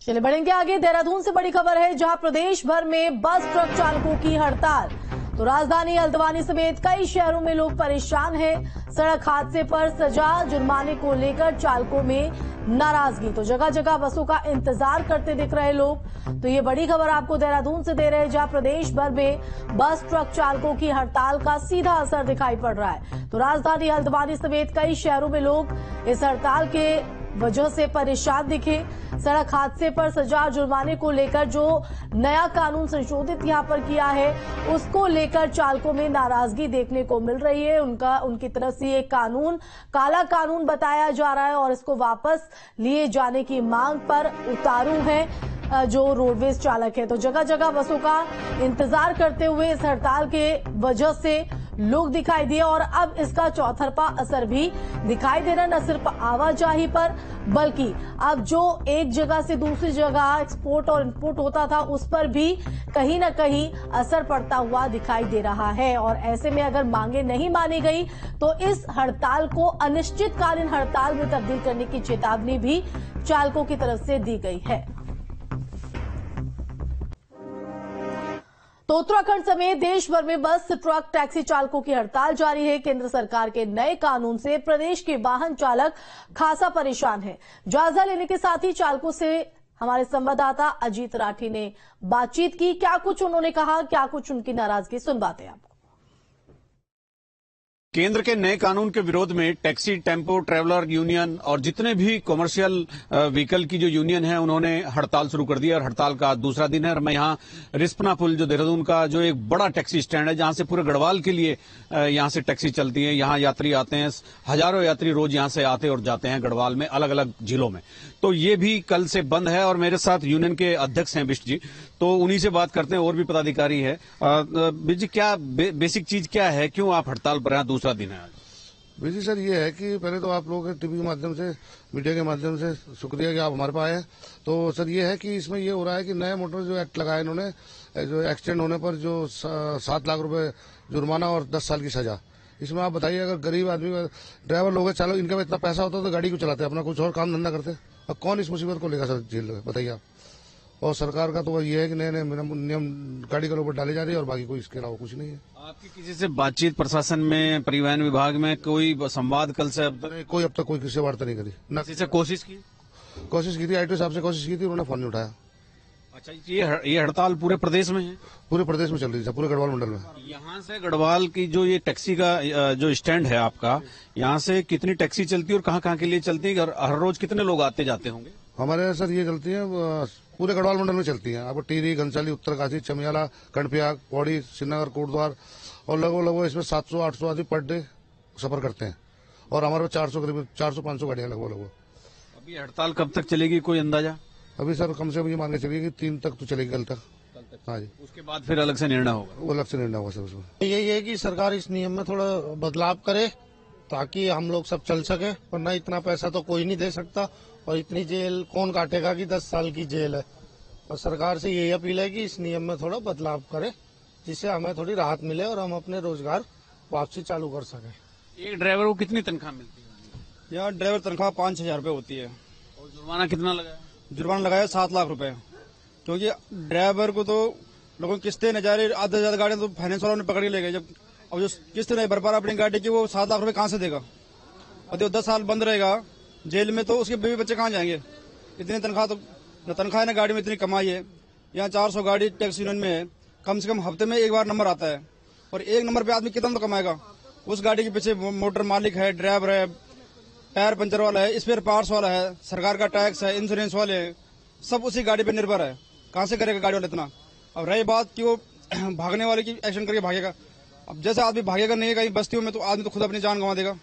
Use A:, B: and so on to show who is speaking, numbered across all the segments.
A: चलिए बढ़ेंगे आगे। देहरादून से बड़ी खबर है, जहां प्रदेश भर में बस ट्रक चालकों की हड़ताल। तो राजधानी हल्द्वानी समेत कई शहरों में लोग परेशान हैं। सड़क हादसे पर सजा जुर्माने को लेकर चालकों में नाराजगी। तो जगह जगह बसों का इंतजार करते दिख रहे लोग। तो ये बड़ी खबर आपको देहरादून से दे रहे हैं, जहां प्रदेश भर में बस ट्रक चालकों की हड़ताल का सीधा असर दिखाई पड़ रहा है। तो राजधानी हल्द्वानी समेत कई शहरों में लोग इस हड़ताल के वजह से परेशान दिखे। सड़क हादसे पर सजा जुर्माने को लेकर जो नया कानून संशोधित यहां पर किया है, उसको लेकर चालकों में नाराजगी देखने को मिल रही है। उनकी तरफ से ये कानून काला कानून बताया जा रहा है और इसको वापस लिए जाने की मांग पर उतारू है जो रोडवेज चालक है। तो जगह जगह बसों का इंतजार करते हुए इस हड़ताल के वजह से लोग दिखाई दिए और अब इसका चौतरफा असर भी दिखाई दे रहा है, न सिर्फ आवाजाही पर बल्कि अब जो एक जगह से दूसरी जगह एक्सपोर्ट और इंपोर्ट होता था उस पर भी कहीं न कहीं असर पड़ता हुआ दिखाई दे रहा है। और ऐसे में अगर मांगे नहीं मानी गई तो इस हड़ताल को अनिश्चितकालीन हड़ताल में तब्दील करने की चेतावनी भी चालकों की तरफ से दी गई है। तो उत्तराखंड समेत देश भर में बस ट्रक टैक्सी चालकों की हड़ताल जारी है। केंद्र सरकार के नए कानून से प्रदेश के वाहन चालक खासा परेशान है। जायजा लेने के साथ ही चालकों से हमारे संवाददाता अजीत राठी ने बातचीत की। क्या कुछ उन्होंने कहा, क्या कुछ उनकी नाराजगी, सुनवाते हैं आपको।
B: केंद्र के नए कानून के विरोध में टैक्सी, टेम्पो, ट्रैवलर यूनियन और जितने भी कमर्शियल व्हीकल की जो यूनियन है उन्होंने हड़ताल शुरू कर दी और हड़ताल का दूसरा दिन है। और मैं यहाँ रिस्पना पुल जो देहरादून का जो एक बड़ा टैक्सी स्टैंड है, जहां से पूरे गढ़वाल के लिए यहाँ से टैक्सी चलती है। यहाँ यात्री आते हैं, हजारों यात्री रोज यहाँ से आते और जाते हैं गढ़वाल में, अलग अलग जिलों में। तो ये भी कल से बंद है और मेरे साथ यूनियन के अध्यक्ष हैं बिष्ट जी, तो उन्हीं से बात करते हैं। और भी पदाधिकारी है। बिष्ट जी, क्या बेसिक चीज क्या है, क्यों आप हड़ताल पर हैं? दूसरा दिन है आज।
C: बिजी सर, ये है कि पहले तो आप लोगों के टीवी के माध्यम से, मीडिया के माध्यम से शुक्रिया कि आप हमारे पास आए। तो सर ये है कि इसमें ये हो रहा है कि नया मोटर जो एक्ट लगाया इन्होंने, जो एक्सीडेंट होने पर जो 7 लाख रुपए जुर्माना और 10 साल की सजा। इसमें आप बताइए, अगर गरीब आदमी, ड्राइवर लोग, चालक, इनका इतना पैसा होता तो गाड़ी क्यों चलाते, अपना कुछ और काम धंधा करते। अब कौन इस मुसीबत को लेगा सर जेल में, बताइए आप। और सरकार का तो ये है कि नए नए नियम गाड़ी के ऊपर डाले जा रही है और बाकी कोई इसके अलावा कुछ नहीं है।
B: आपकी किसी से बातचीत प्रशासन में, परिवहन विभाग में कोई संवाद कल से अब तक?
C: कोई अब तक कोई किसी से वार्ता नहीं करी। न
B: किसी से कोशिश की?
C: आईटी साहब से कोशिश की थी, उन्होंने फोन नहीं उठाया।
B: अच्छा, ये हड़ताल पूरे प्रदेश में है?
C: पूरे प्रदेश में चल रही है, पूरे गढ़वाल मंडल में।
B: यहाँ से गढ़वाल की जो ये टैक्सी का जो स्टैंड है आपका, यहाँ से कितनी टैक्सी चलती है और कहाँ के लिए चलती है? हर रोज कितने लोग आते जाते होंगे?
C: हमारे सर ये चलती है, पूरे गढ़वाल मंडल में चलती है। आपको टीरी, घनसाली, उत्तरकाशी, चमियाला, कंडपियाग, पौड़ी, श्रीनगर, कोटद्वार और लगभग इसमें 700-800 आदमी पर डे सफर करते हैं। और हमारे 400-500 गाड़ियां लगभग।
B: अभी हड़ताल कब तक चलेगी, कोई अंदाजा?
C: अभी सर कम से कम ये मान के चलिए कि 3 तक तो चलेगी, कल तक। हाँ जी,
B: उसके बाद फिर अलग से निर्णय होगा?
C: वो अलग से निर्णय होगा सर उसमें।
D: यही है कि सरकार इस नियम में थोड़ा बदलाव करे ताकि हम लोग सब चल सके, वरना इतना पैसा तो कोई नहीं दे सकता और इतनी जेल कौन काटेगा कि 10 साल की जेल है। और सरकार से यही अपील है कि इस नियम में थोड़ा बदलाव करे, जिससे हमें थोड़ी राहत मिले और हम अपने रोजगार वापसी चालू कर सके।
B: एक ड्राइवर को कितनी तनख्वाह मिलती है?
D: यहाँ ड्राइवर तनख्वाह 5,000 रुपए होती है।
B: और जुर्माना कितना लगाया?
D: जुर्माना लगाया 7 लाख रुपए, क्योंकि ड्राइवर को तो लोगों किस्तें न जा रही, आधे से ज्यादा गाड़ियां तो फाइनेंस वालों ने पकड़ ही ले गए। जब अब जो किस्त नहीं भर पा रहा अपनी गाड़ी की, वो 7 लाख रुपए कहाँ से देगा? और जो 10 साल बंद रहेगा जेल में, तो उसके बीवी बच्चे कहाँ जाएंगे? इतनी तनख्वाह तो न तनख्वाह है, न गाड़ी में इतनी कमाई है। यहाँ 400 गाड़ी टैक्सी यूनियन में है, कम से कम हफ्ते में एक बार नंबर आता है और एक नंबर पे आदमी कितना तो कमाएगा? उस गाड़ी के पीछे मोटर मालिक है, ड्राइवर है, टायर पंचर वाला है, स्पेयर पार्ट्स वाला है, सरकार का टैक्स है, इंश्योरेंस वाले हैं, सब उसी गाड़ी पे निर्भर है। कहाँ से करेगा गाड़ी वाला इतना? अब रही बात कि वो भागने वाले की एक्शन करके भागेगा। अब जैसे आदमी भागेगा नहीं कहीं बस्तियों में, तो आदमी तो खुद अपनी जान गंवा देगा।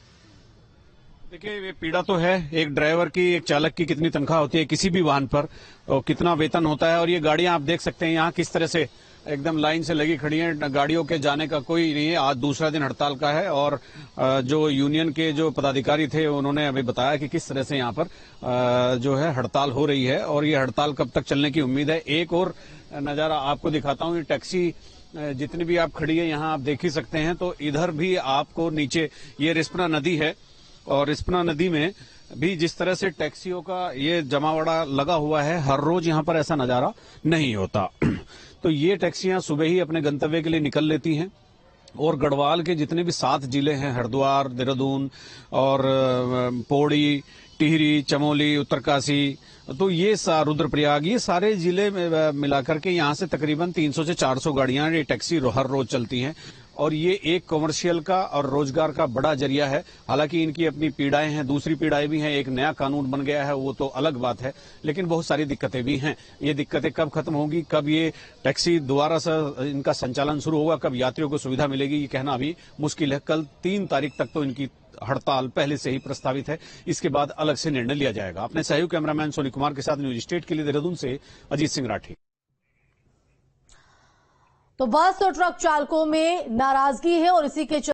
B: देखिए, ये पीड़ा तो है। एक ड्राइवर की, एक चालक की कितनी तनख्वाह होती है किसी भी वाहन पर, और कितना वेतन होता है। और ये गाड़ियां आप देख सकते हैं यहाँ किस तरह से एकदम लाइन से लगी खड़ी हैं। गाड़ियों के जाने का कोई नहीं है। आज दूसरा दिन हड़ताल का है और जो यूनियन के जो पदाधिकारी थे उन्होंने अभी बताया कि किस तरह से यहाँ पर जो है हड़ताल हो रही है और ये हड़ताल कब तक चलने की उम्मीद है। एक और नजारा आपको दिखाता हूँ। ये टैक्सी जितनी भी आप खड़ी है यहाँ आप देख ही सकते हैं। तो इधर भी आपको नीचे ये रिस्पना नदी है और रिस्पना नदी में भी जिस तरह से टैक्सियों का ये जमावड़ा लगा हुआ है, हर रोज यहाँ पर ऐसा नजारा नहीं होता। तो ये टैक्सियां सुबह ही अपने गंतव्य के लिए निकल लेती हैं और गढ़वाल के जितने भी 7 जिले हैं, हरिद्वार, देहरादून और पौड़ी, टिहरी, चमोली, उत्तरकाशी, तो ये रुद्रप्रयाग, ये सारे जिले मिलाकर के यहाँ से तकरीबन 300 से 400 गाड़ियां ये टैक्सी हर रोज चलती हैं और ये एक कॉमर्शियल का और रोजगार का बड़ा जरिया है। हालांकि इनकी अपनी पीड़ाएं हैं, दूसरी पीड़ाएं भी हैं, एक नया कानून बन गया है वो तो अलग बात है, लेकिन बहुत सारी दिक्कतें भी हैं। ये दिक्कतें कब खत्म होंगी, कब ये टैक्सी दोबारा से इनका संचालन शुरू होगा, कब यात्रियों को सुविधा मिलेगी, ये कहना अभी मुश्किल है। कल 3 तारीख तक तो इनकी हड़ताल पहले से ही प्रस्तावित है, इसके बाद अलग से निर्णय लिया जाएगा। अपने सहयोगी कैमरामैन सोनी कुमार के साथ न्यूज स्टेट के लिए देहरादून से अजीत सिंह राठी।
A: तो बस और ट्रक चालकों में नाराजगी है और इसी के